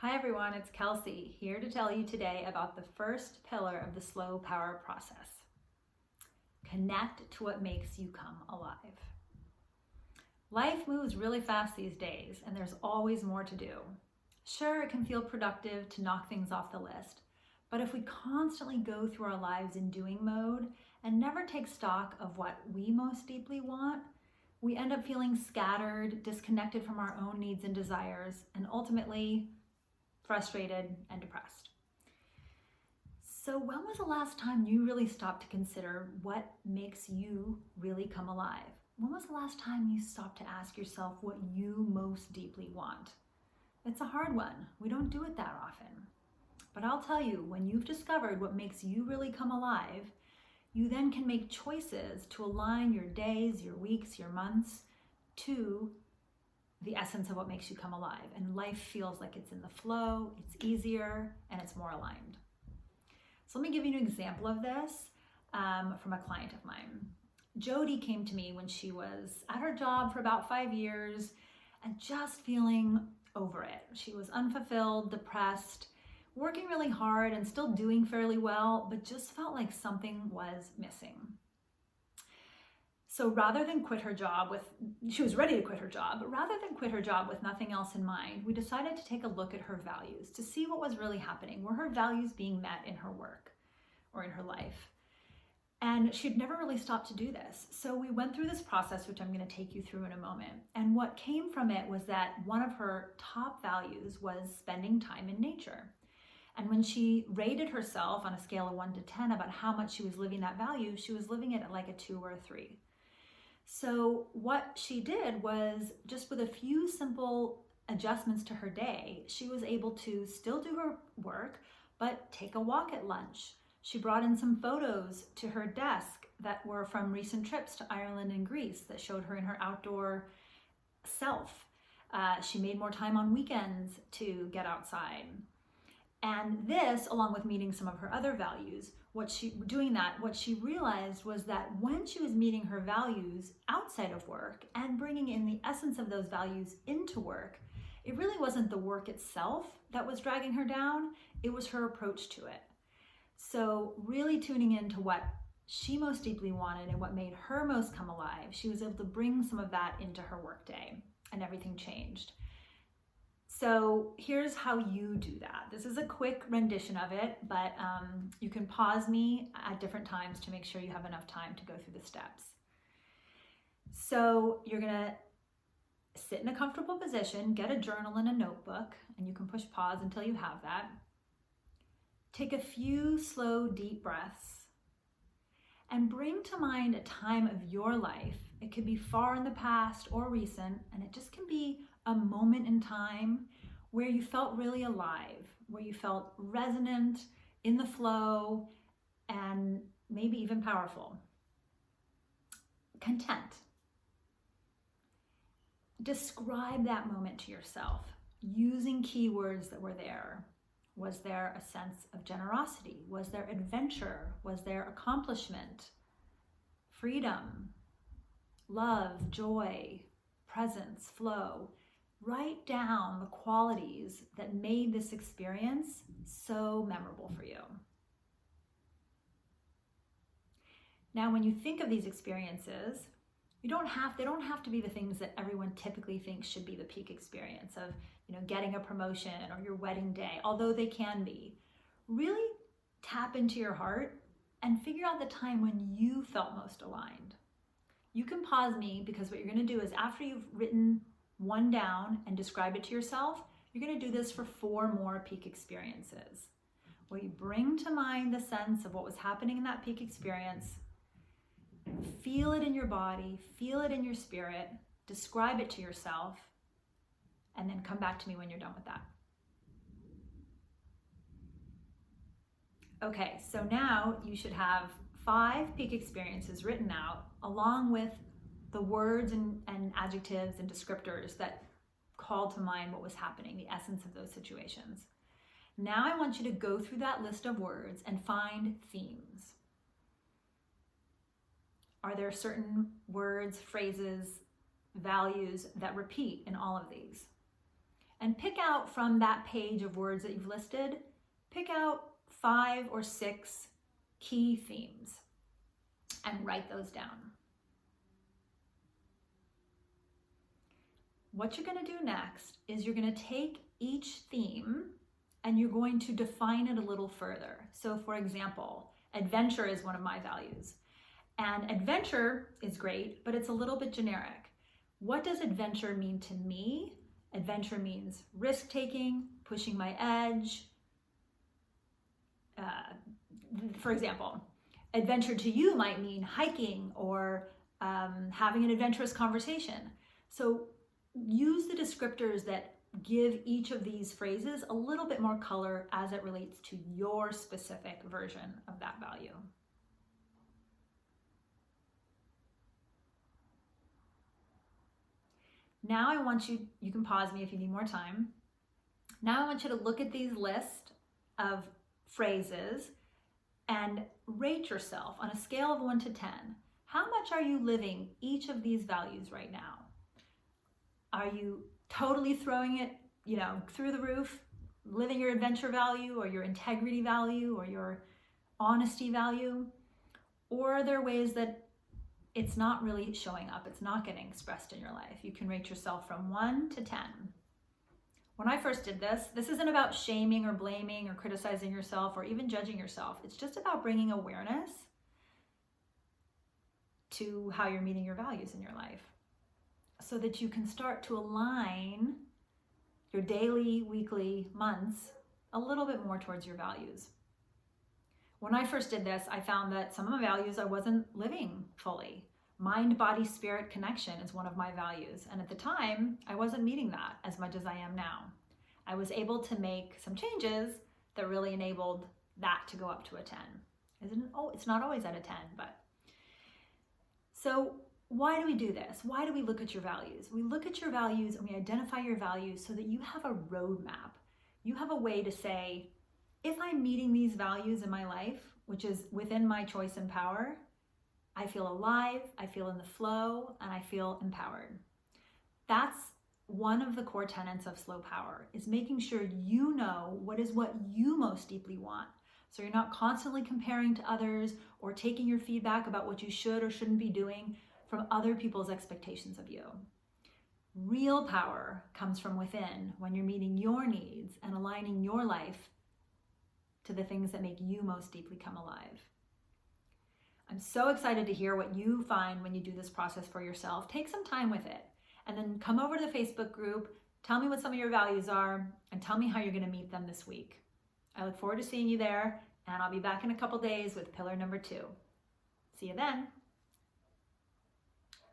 Hi everyone, it's Kelsey here to tell you today about the first pillar of the slow power process. Connect to what makes you come alive. Life moves really fast these days and there's always more to do. Sure, it can feel productive to knock things off the list, but if we constantly go through our lives in doing mode and never take stock of what we most deeply want, we end up feeling scattered, disconnected from our own needs and desires, and ultimately frustrated and depressed. So when was the last time you really stopped to consider what makes you really come alive? When was the last time you stopped to ask yourself what you most deeply want? It's a hard one. We don't do it that often. But I'll tell you, when you've discovered what makes you really come alive, you then can make choices to align your days, your weeks, your months to the essence of what makes you come alive. And life feels like it's in the flow, it's easier, and it's more aligned. So let me give you an example of this from a client of mine. Jody came to me when she was at her job for about 5 years and just feeling over it. She was unfulfilled, depressed, working really hard and still doing fairly well, but just felt like something was missing. So rather than quit her job she was ready to quit her job, but rather than quit her job with nothing else in mind, we decided to take a look at her values to see what was really happening. Were her values being met in her work or in her life? And she'd never really stopped to do this. So we went through this process, which I'm going to take you through in a moment. And what came from it was that one of her top values was spending time in nature. And when she rated herself on a scale of 1 to 10 about how much she was living that value, she was living it at like a 2 or a 3. So what she did was, just with a few simple adjustments to her day, she was able to still do her work, but take a walk at lunch. She brought in some photos to her desk that were from recent trips to Ireland and Greece that showed her in her outdoor self. She made more time on weekends to get outside. And this, along with meeting some of her other values, what she realized was that when she was meeting her values outside of work and bringing in the essence of those values into work, it really wasn't the work itself that was dragging her down, it was her approach to it. So really tuning into what she most deeply wanted and what made her most come alive, she was able to bring some of that into her workday, and everything changed. So here's how you do that. This is a quick rendition of it, but you can pause me at different times to make sure you have enough time to go through the steps. So you're gonna sit in a comfortable position, get a journal and a notebook, and you can push pause until you have that. Take a few slow, deep breaths and bring to mind a time of your life. It could be far in the past or recent, and it just can be a moment in time where you felt really alive, where you felt resonant, in the flow, and maybe even powerful. Content. Describe that moment to yourself using keywords that were there. Was there a sense of generosity? Was there adventure? Was there accomplishment? Freedom, love, joy, presence, flow. Write down the qualities that made this experience so memorable for you. Now, when you think of these experiences, they don't have to be the things that everyone typically thinks should be the peak experience of, getting a promotion or your wedding day, although they can be. Really tap into your heart and figure out the time when you felt most aligned. You can pause me, because what you're going to do is, after you've written one down and describe it to yourself, you're going to do this for 4 more peak experiences, where you bring to mind the sense of what was happening in that peak experience, feel it in your body, feel it in your spirit, describe it to yourself, and then come back to me when you're done with that. Okay, so now you should have 5 peak experiences written out, along with the words and adjectives and descriptors that call to mind what was happening, the essence of those situations. Now I want you to go through that list of words and find themes. Are there certain words, phrases, values that repeat in all of these? And and pick out from that page of words that you've listed, pick out 5 or 6 key themes and write those down. What you're going to do next is you're going to take each theme and you're going to define it a little further. So for example, adventure is one of my values. And adventure is great, but it's a little bit generic. What does adventure mean to me? Adventure means risk-taking, pushing my edge. For example, adventure to you might mean hiking or having an adventurous conversation. So use the descriptors that give each of these phrases a little bit more color as it relates to your specific version of that value. Now I want you, you can pause me if you need more time. Now I want you to look at these lists of phrases and rate yourself on a scale of 1 to 10. How much are you living each of these values right now? Are you totally throwing it, through the roof, living your adventure value or your integrity value or your honesty value? Or are there ways that it's not really showing up, it's not getting expressed in your life? You can rate yourself from 1 to 10. When I first did this isn't about shaming or blaming or criticizing yourself or even judging yourself. It's just about bringing awareness to how you're meeting your values in your life so that you can start to align your daily, weekly, months a little bit more towards your values. When I first did this, I found that some of my values I wasn't living fully. Mind, body, spirit connection is one of my values. And at the time, I wasn't meeting that as much as I am now. I was able to make some changes that really enabled that to go up to a 10. It's not always at a 10, but. So why do we do this? Why do we look at your values? We look at your values and we identify your values so that you have a roadmap. You have a way to say, if I'm meeting these values in my life, which is within my choice and power, I feel alive, I feel in the flow, and I feel empowered. That's one of the core tenets of Slow Power, is making sure you know what you most deeply want. So you're not constantly comparing to others or taking your feedback about what you should or shouldn't be doing from other people's expectations of you. Real power comes from within when you're meeting your needs and aligning your life to the things that make you most deeply come alive. I'm so excited to hear what you find when you do this process for yourself. Take some time with it and then come over to the Facebook group, tell me what some of your values are, and tell me how you're going to meet them this week. I look forward to seeing you there, and I'll be back in a couple days with pillar number 2. See you then.